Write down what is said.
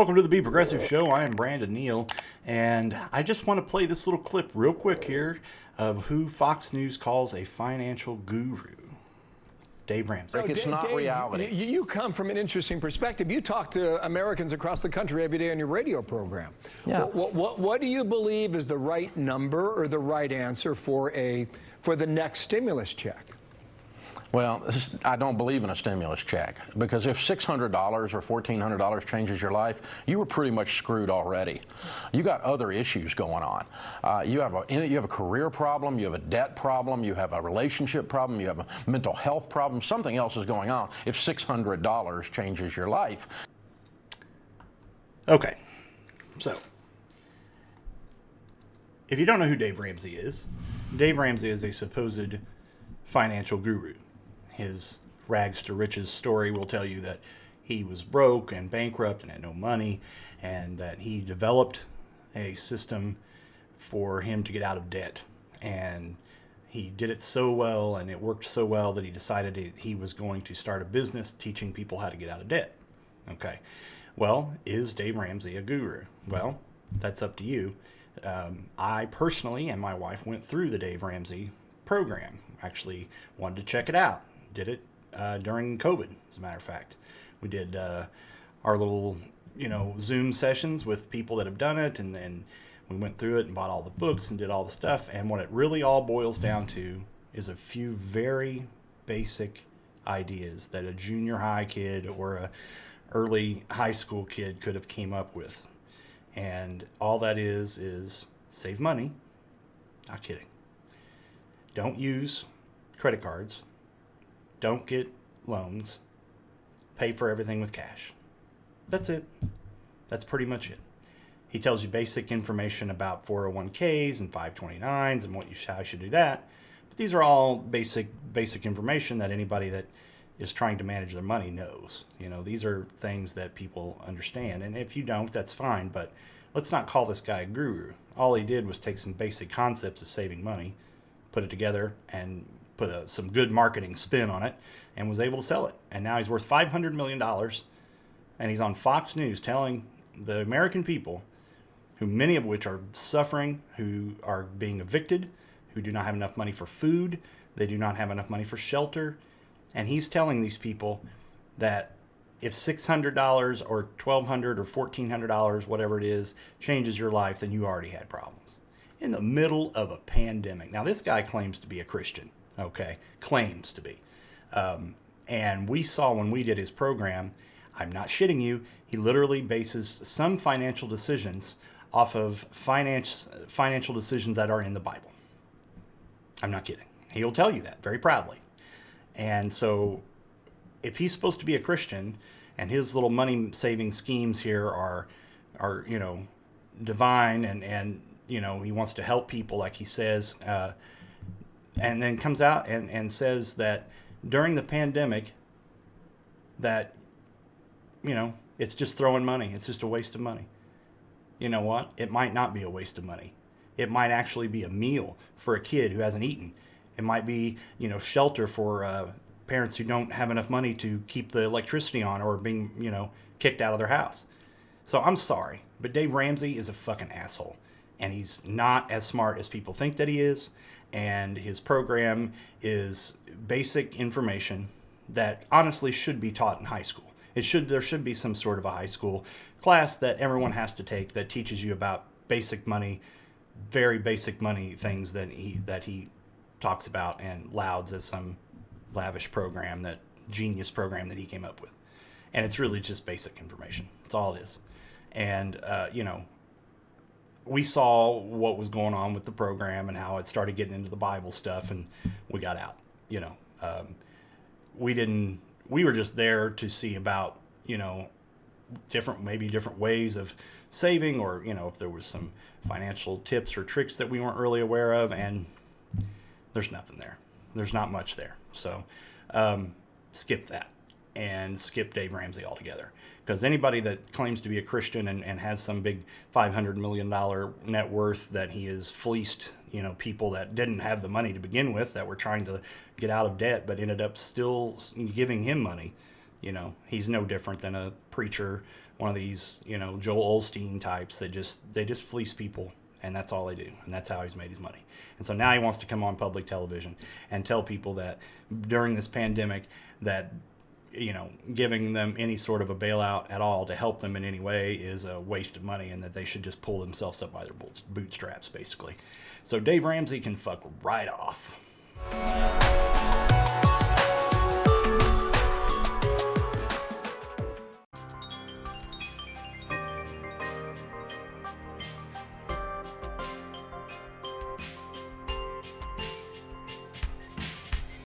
Welcome to the Be Progressive Show. I am Brandon Neal, and I just want to play this little clip real quick here of who Fox News calls a financial guru. Dave Ramsey. It's Dave, not reality. You come from an interesting perspective. You talk to Americans across the country every day on your radio program. Yeah. What do you believe is the right number or the right answer for the next stimulus check? Well, I don't believe in a stimulus check, because if $600 or $1,400 changes your life, you were pretty much screwed already. You got other issues going on. You have a career problem, you have a debt problem, you have a relationship problem, you have a mental health problem. Something else is going on if $600 changes your life. Okay, so if you don't know who Dave Ramsey is a supposed financial guru. His rags to riches story will tell you that he was broke and bankrupt and had no money, and that he developed a system for him to get out of debt. And he did it so well and it worked so well that he decided he was going to start a business teaching people how to get out of debt. Okay, well, is Dave Ramsey a guru? Well, that's up to you. I personally and my wife went through the Dave Ramsey program. Actually wanted to check it out. Did it during COVID, as a matter of fact. We did our little, Zoom sessions with people that have done it, and then we went through it and bought all the books and did all the stuff. And what it really all boils down to is a few very basic ideas that a junior high kid or a early high school kid could have came up with. And all that is save money. Not kidding. Don't use credit cards. Don't get loans. Pay for everything with cash. That's it. That's pretty much it. He tells you basic information about 401ks and 529s and how you should do that. But these are all basic information that anybody that is trying to manage their money knows. These are things that people understand. And if you don't, that's fine. But let's not call this guy a guru. All he did was take some basic concepts of saving money, put it together, and put some good marketing spin on it, and was able to sell it. And now he's worth $500 million, and he's on Fox News telling the American people, who many of which are suffering, who are being evicted, who do not have enough money for food, they do not have enough money for shelter, and he's telling these people that if $600 or $1,200 or $1,400, whatever it is, changes your life, then you already had problems. In the middle of a pandemic. Now, this guy claims to be a Christian, okay? Claims to be. And we saw when we did his program, I'm not shitting you, he literally bases some financial decisions off of financial decisions that are in the Bible. I'm not kidding. He'll tell you that very proudly. And so if he's supposed to be a Christian and his little money saving schemes here are divine and he wants to help people, like he says, and then comes out and says that during the pandemic that, it's just throwing money. It's just a waste of money. You know what? It might not be a waste of money. It might actually be a meal for a kid who hasn't eaten. It might be, shelter for parents who don't have enough money to keep the electricity on or being, kicked out of their house. So I'm sorry, but Dave Ramsey is a fucking asshole. And he's not as smart as people think that he is. And his program is basic information that honestly should be taught in high school. There should be some sort of a high school class that everyone has to take that teaches you about basic money, very basic money things that he talks about and lauds as some lavish program, that genius program that he came up with. And it's really just basic information. That's all it is. And, we saw what was going on with the program and how it started getting into the Bible stuff, and we got out. We were just there to see about, different ways of saving, or, if there was some financial tips or tricks that we weren't really aware of, and there's nothing there. There's not much there. So skip that and skip Dave Ramsey altogether. Because anybody that claims to be a Christian and has some big $500 million net worth that he has fleeced, people that didn't have the money to begin with, that were trying to get out of debt, but ended up still giving him money. He's no different than a preacher one of these, Joel Osteen types that they just fleece people, and that's all they do, and that's how he's made his money. And so now he wants to come on public television and tell people that during this pandemic that giving them any sort of a bailout at all to help them in any way is a waste of money, and that they should just pull themselves up by their bootstraps, basically. So Dave Ramsey can fuck right off.